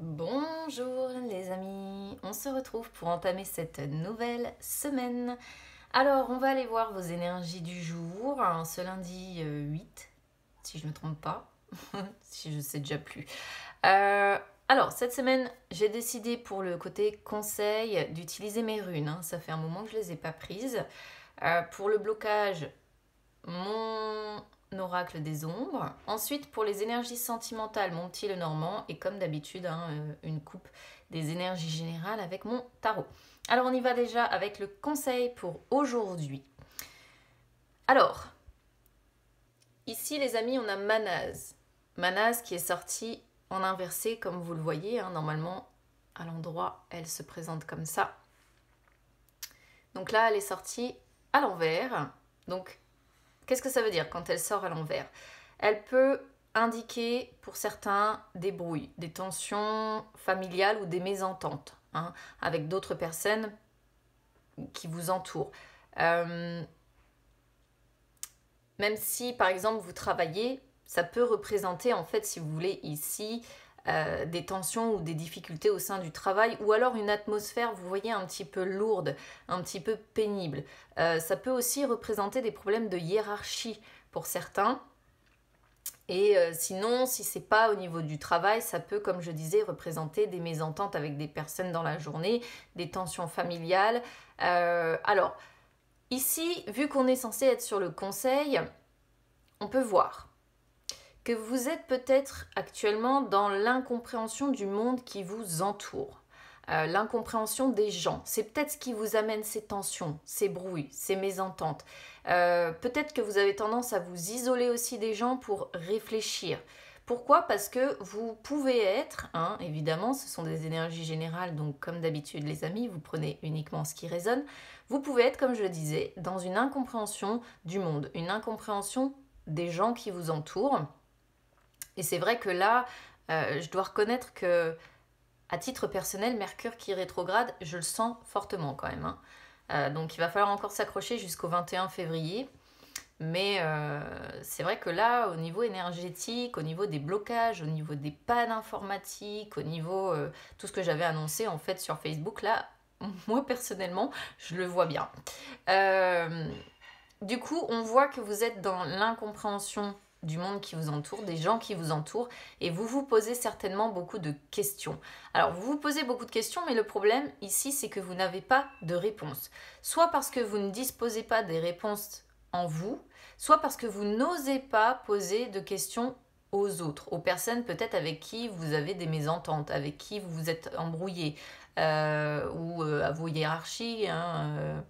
Bonjour les amis, on se retrouve pour entamer cette nouvelle semaine. Alors on va aller voir vos énergies du jour, hein, ce lundi 8, si je ne me trompe pas, si je sais déjà plus. Euh, alors cette semaine j'ai décidé pour le côté conseil d'utiliser mes runes, hein. Ça fait un moment que je ne les ai pas prises. Pour le blocage, mon oracle des ombres. Ensuite, pour les énergies sentimentales, mon petit Lenormand. Et comme d'habitude, hein, une coupe des énergies générales avec mon tarot. Alors, on y va déjà avec le conseil pour aujourd'hui. Alors, ici, les amis, on a Manaz. Manaz qui est sortie en inversé, comme vous le voyez. Hein, normalement, à l'endroit, elle se présente comme ça. Donc là, elle est sortie à l'envers. Donc, qu'est-ce que ça veut dire quand elle sort à l'envers? Elle peut indiquer pour certains des brouilles, des tensions familiales ou des mésententes, hein, avec d'autres personnes qui vous entourent. Même si par exemple vous travaillez, ça peut représenter en fait, si vous voulez, ici des tensions ou des difficultés au sein du travail, ou alors une atmosphère, vous voyez, un petit peu lourde, un petit peu pénible. Ça peut aussi représenter des problèmes de hiérarchie pour certains. Et sinon, si c'est pas au niveau du travail, ça peut, comme je disais, représenter des mésententes avec des personnes dans la journée, des tensions familiales. Alors, ici, vu qu'on est censé être sur le conseil, on peut voir que vous êtes peut-être actuellement dans l'incompréhension du monde qui vous entoure. L'incompréhension des gens. C'est peut-être ce qui vous amène ces tensions, ces brouilles, ces mésententes. Peut-être que vous avez tendance à vous isoler aussi des gens pour réfléchir. Pourquoi? Parce que vous pouvez être, hein, évidemment, ce sont des énergies générales, donc comme d'habitude les amis, vous prenez uniquement ce qui résonne. Vous pouvez être, comme je le disais, dans une incompréhension du monde, une incompréhension des gens qui vous entourent. Et c'est vrai que là, je dois reconnaître que à titre personnel, Mercure qui rétrograde, je le sens fortement quand même, hein. Donc il va falloir encore s'accrocher jusqu'au 21 février. Mais c'est vrai que là, au niveau énergétique, au niveau des blocages, au niveau des pannes informatiques, au niveau tout ce que j'avais annoncé en fait sur Facebook, là, moi personnellement, je le vois bien. Du coup, on voit que vous êtes dans l'incompréhension du monde qui vous entoure, des gens qui vous entourent, et vous vous posez certainement beaucoup de questions. Alors, vous vous posez beaucoup de questions, mais le problème ici, c'est que vous n'avez pas de réponse. Soit parce que vous ne disposez pas des réponses en vous, soit parce que vous n'osez pas poser de questions aux autres, aux personnes peut-être avec qui vous avez des mésententes, avec qui vous vous êtes embrouillé, ou à vos hiérarchies, hein,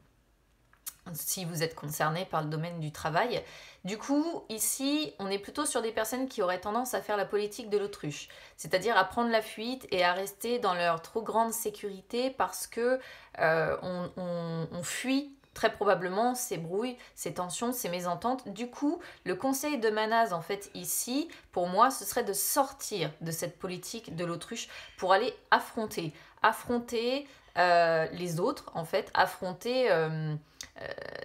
si vous êtes concerné par le domaine du travail. Du coup, ici, on est plutôt sur des personnes qui auraient tendance à faire la politique de l'autruche, c'est-à-dire à prendre la fuite et à rester dans leur trop grande sécurité parce que on fuit très probablement ces brouilles, ces tensions, ces mésententes. Du coup, le conseil de Manaz, en fait, ici, pour moi, ce serait de sortir de cette politique de l'autruche pour aller affronter les autres, en fait, affronter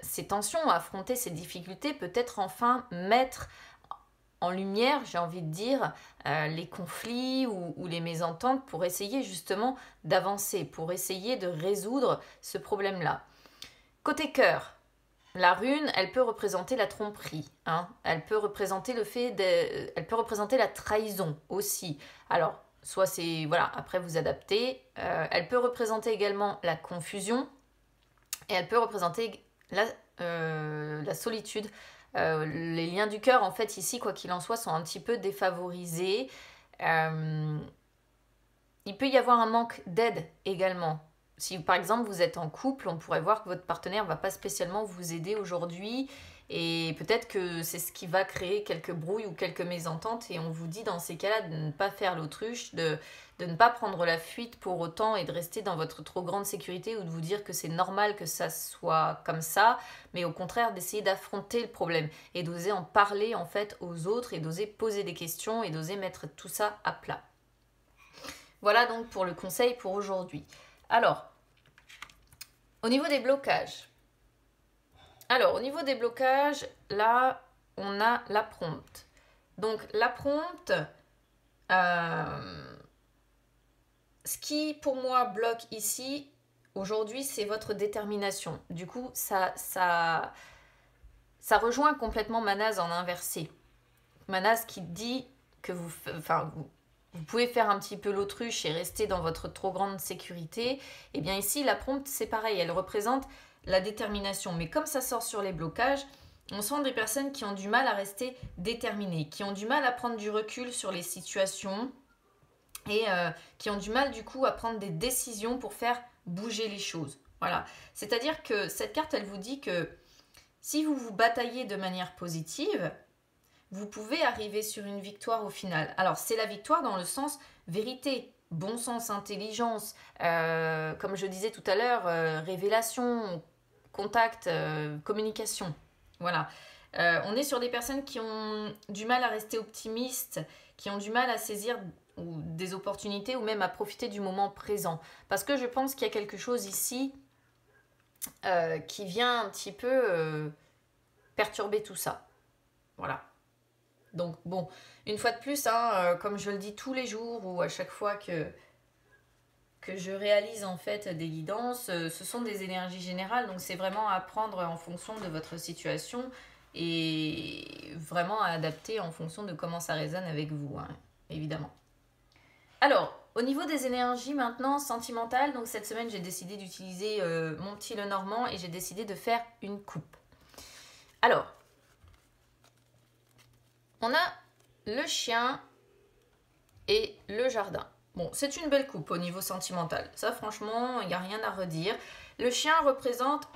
ces tensions, affronter ces difficultés, peut-être enfin mettre en lumière, j'ai envie de dire, les conflits ou les mésententes pour essayer justement d'avancer, pour essayer de résoudre ce problème-là. Côté cœur, la rune, elle peut représenter la tromperie, hein. Elle peut représenter elle peut représenter la trahison aussi. Alors, soit c'est, voilà, après vous adaptez. Elle peut représenter également la confusion et elle peut représenter la solitude. Les liens du cœur, en fait, ici, quoi qu'il en soit, sont un petit peu défavorisés. Euh, il peut y avoir un manque d'aide également. Si par exemple vous êtes en couple, on pourrait voir que votre partenaire ne va pas spécialement vous aider aujourd'hui et peut-être que c'est ce qui va créer quelques brouilles ou quelques mésententes et on vous dit dans ces cas-là de ne pas faire l'autruche, de ne pas prendre la fuite pour autant et de rester dans votre trop grande sécurité ou de vous dire que c'est normal que ça soit comme ça, mais au contraire d'essayer d'affronter le problème et d'oser en parler en fait aux autres et d'oser poser des questions et d'oser mettre tout ça à plat. Voilà donc pour le conseil pour aujourd'hui. Alors, au niveau des blocages. Alors, au niveau des blocages, là, on a la prompte. Donc, la prompte, ce qui, pour moi, bloque ici, aujourd'hui, c'est votre détermination. Du coup, ça rejoint complètement Manaz en inversé. Manaz qui dit que vous pouvez faire un petit peu l'autruche et rester dans votre trop grande sécurité. Et bien ici, la prompte, c'est pareil. Elle représente la détermination. Mais comme ça sort sur les blocages, on sent des personnes qui ont du mal à rester déterminées, qui ont du mal à prendre du recul sur les situations et qui ont du mal du coup à prendre des décisions pour faire bouger les choses. Voilà. C'est-à-dire que cette carte, elle vous dit que si vous vous bataillez de manière positive, vous pouvez arriver sur une victoire au final. Alors, c'est la victoire dans le sens vérité, bon sens, intelligence, comme je disais tout à l'heure, révélation, contact, communication. Voilà. On est sur des personnes qui ont du mal à rester optimistes, qui ont du mal à saisir des opportunités ou même à profiter du moment présent. Parce que je pense qu'il y a quelque chose ici qui vient un petit peu perturber tout ça. Voilà. Donc bon, une fois de plus, hein, comme je le dis tous les jours ou à chaque fois que je réalise en fait des guidances, ce sont des énergies générales, donc c'est vraiment à prendre en fonction de votre situation et vraiment à adapter en fonction de comment ça résonne avec vous, hein, évidemment. Alors, au niveau des énergies maintenant sentimentales, donc cette semaine j'ai décidé d'utiliser mon petit Lenormand et j'ai décidé de faire une coupe. Alors, on a le chien et le jardin. Bon, c'est une belle coupe au niveau sentimental. Ça, franchement, il n'y a rien à redire. Le chien représente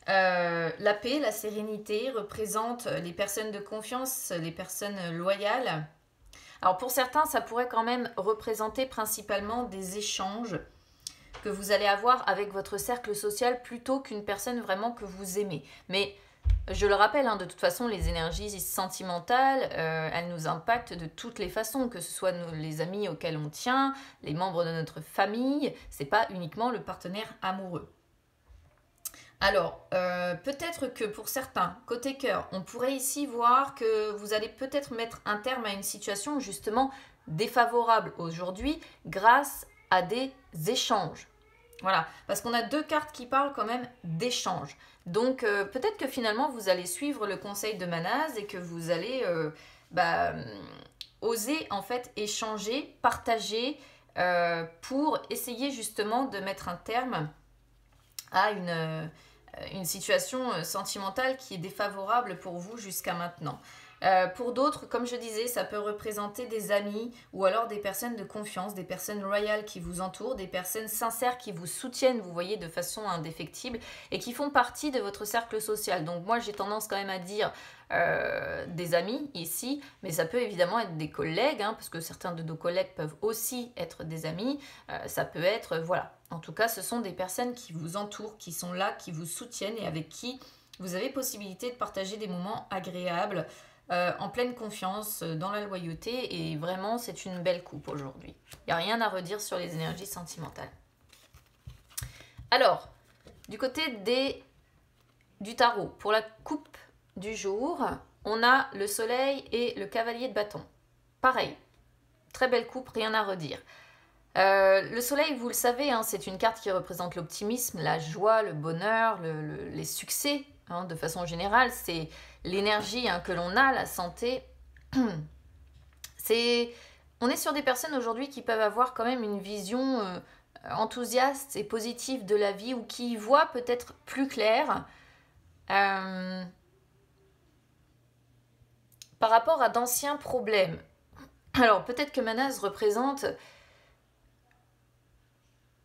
la paix, la sérénité, représente les personnes de confiance, les personnes loyales. Alors, pour certains, ça pourrait quand même représenter principalement des échanges que vous allez avoir avec votre cercle social plutôt qu'une personne vraiment que vous aimez. Mais je le rappelle, hein, de toute façon, les énergies sentimentales, elles nous impactent de toutes les façons, que ce soit les amis auxquels on tient, les membres de notre famille, c'est pas uniquement le partenaire amoureux. Alors, peut-être que pour certains, côté cœur, on pourrait ici voir que vous allez peut-être mettre un terme à une situation justement défavorable aujourd'hui grâce à des échanges. Voilà, parce qu'on a deux cartes qui parlent quand même d'échanges. Donc peut-être que finalement vous allez suivre le conseil de Manaz et que vous allez oser en fait échanger, partager pour essayer justement de mettre un terme à une situation sentimentale qui est défavorable pour vous jusqu'à maintenant. Pour d'autres, comme je disais, ça peut représenter des amis ou alors des personnes de confiance, des personnes loyales qui vous entourent, des personnes sincères qui vous soutiennent, vous voyez, de façon indéfectible et qui font partie de votre cercle social. Donc moi, j'ai tendance quand même à dire des amis ici, mais ça peut évidemment être des collègues, hein, parce que certains de nos collègues peuvent aussi être des amis. Ça peut être, voilà. En tout cas, ce sont des personnes qui vous entourent, qui sont là, qui vous soutiennent et avec qui vous avez possibilité de partager des moments agréables, en pleine confiance, dans la loyauté, et vraiment c'est une belle coupe aujourd'hui. Il n'y a rien à redire sur les énergies sentimentales. Alors, du côté du tarot, pour la coupe du jour, on a le soleil et le cavalier de bâton. Pareil, très belle coupe, rien à redire. Le soleil, vous le savez, hein, c'est une carte qui représente l'optimisme, la joie, le bonheur, les succès, hein, de façon générale. C'est l'énergie, hein, que l'on a, la santé. On est sur des personnes aujourd'hui qui peuvent avoir quand même une vision enthousiaste et positive de la vie ou qui y voient peut-être plus clair par rapport à d'anciens problèmes. Alors peut-être que Manaz représente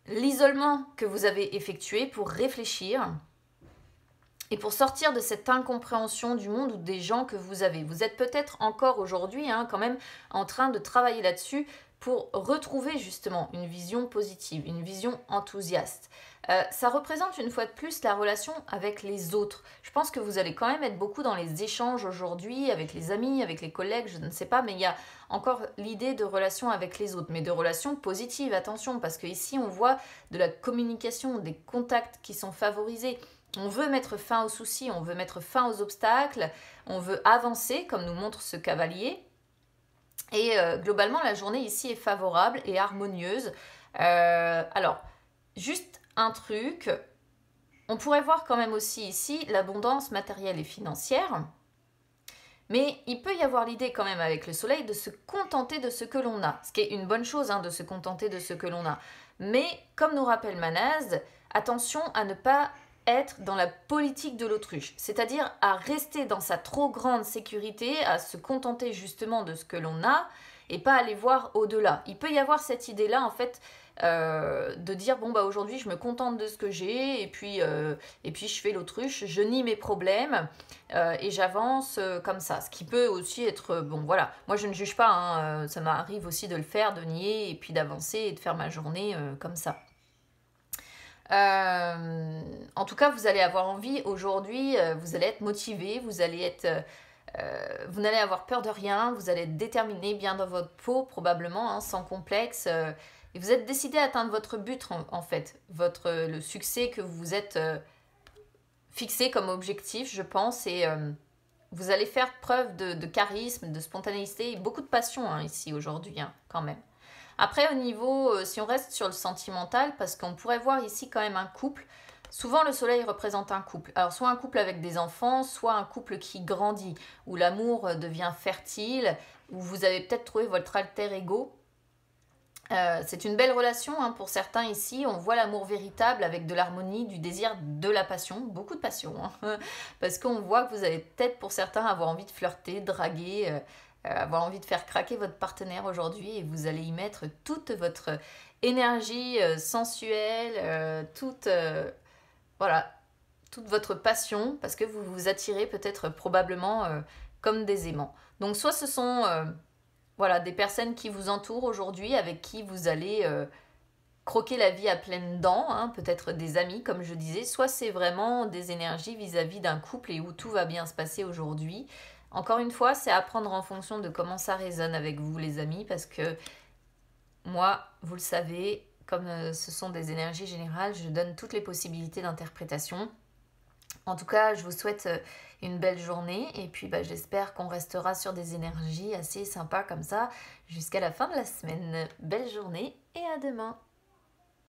l'isolement que vous avez effectué pour réfléchir et pour sortir de cette incompréhension du monde ou des gens que vous avez. Vous êtes peut-être encore aujourd'hui, hein, quand même en train de travailler là-dessus pour retrouver justement une vision positive, une vision enthousiaste. Ça représente une fois de plus la relation avec les autres. Je pense que vous allez quand même être beaucoup dans les échanges aujourd'hui, avec les amis, avec les collègues, je ne sais pas, mais il y a encore l'idée de relation avec les autres, mais de relations positives, attention, parce qu'ici on voit de la communication, des contacts qui sont favorisés. On veut mettre fin aux soucis, on veut mettre fin aux obstacles, on veut avancer, comme nous montre ce cavalier. Et globalement, la journée ici est favorable et harmonieuse. Alors, juste un truc, on pourrait voir quand même aussi ici l'abondance matérielle et financière. Mais il peut y avoir l'idée quand même avec le soleil de se contenter de ce que l'on a. Ce qui est une bonne chose, hein, de se contenter de ce que l'on a. Mais comme nous rappelle Manaz, attention à ne pas être dans la politique de l'autruche. C'est-à-dire à rester dans sa trop grande sécurité, à se contenter justement de ce que l'on a et pas aller voir au-delà. Il peut y avoir cette idée-là en fait de dire bon bah aujourd'hui je me contente de ce que j'ai et puis je fais l'autruche, je nie mes problèmes et j'avance comme ça. Ce qui peut aussi être bon voilà. Moi je ne juge pas, hein, ça m'arrive aussi de le faire, de nier et puis d'avancer et de faire ma journée comme ça. En tout cas, vous allez avoir envie aujourd'hui, vous allez être motivé, vous n'allez avoir peur de rien, vous allez être déterminé, bien dans votre peau probablement, hein, sans complexe. Et vous êtes décidé à atteindre votre but en fait, le succès que vous vous êtes fixé comme objectif, je pense. Et vous allez faire preuve de charisme, de spontanéité et beaucoup de passion hein, ici aujourd'hui, hein, quand même. Après, au niveau, si on reste sur le sentimental, parce qu'on pourrait voir ici quand même un couple, souvent le soleil représente un couple. Alors, soit un couple avec des enfants, soit un couple qui grandit, où l'amour devient fertile, où vous avez peut-être trouvé votre alter ego. C'est une belle relation hein, pour certains ici. On voit l'amour véritable avec de l'harmonie, du désir, de la passion, beaucoup de passion. Hein, parce qu'on voit que vous allez peut-être pour certains avoir envie de flirter, draguer, avoir envie de faire craquer votre partenaire aujourd'hui et vous allez y mettre toute votre énergie sensuelle, voilà, toute votre passion parce que vous vous attirez peut-être probablement comme des aimants. Donc soit ce sont voilà, des personnes qui vous entourent aujourd'hui avec qui vous allez croquer la vie à pleines dents, hein, peut-être des amis comme je disais, soit c'est vraiment des énergies vis-à-vis d'un couple et où tout va bien se passer aujourd'hui. Encore une fois, c'est à prendre en fonction de comment ça résonne avec vous les amis, parce que moi, vous le savez, comme ce sont des énergies générales, je donne toutes les possibilités d'interprétation. En tout cas, je vous souhaite une belle journée et puis bah, j'espère qu'on restera sur des énergies assez sympas comme ça jusqu'à la fin de la semaine. Belle journée et à demain!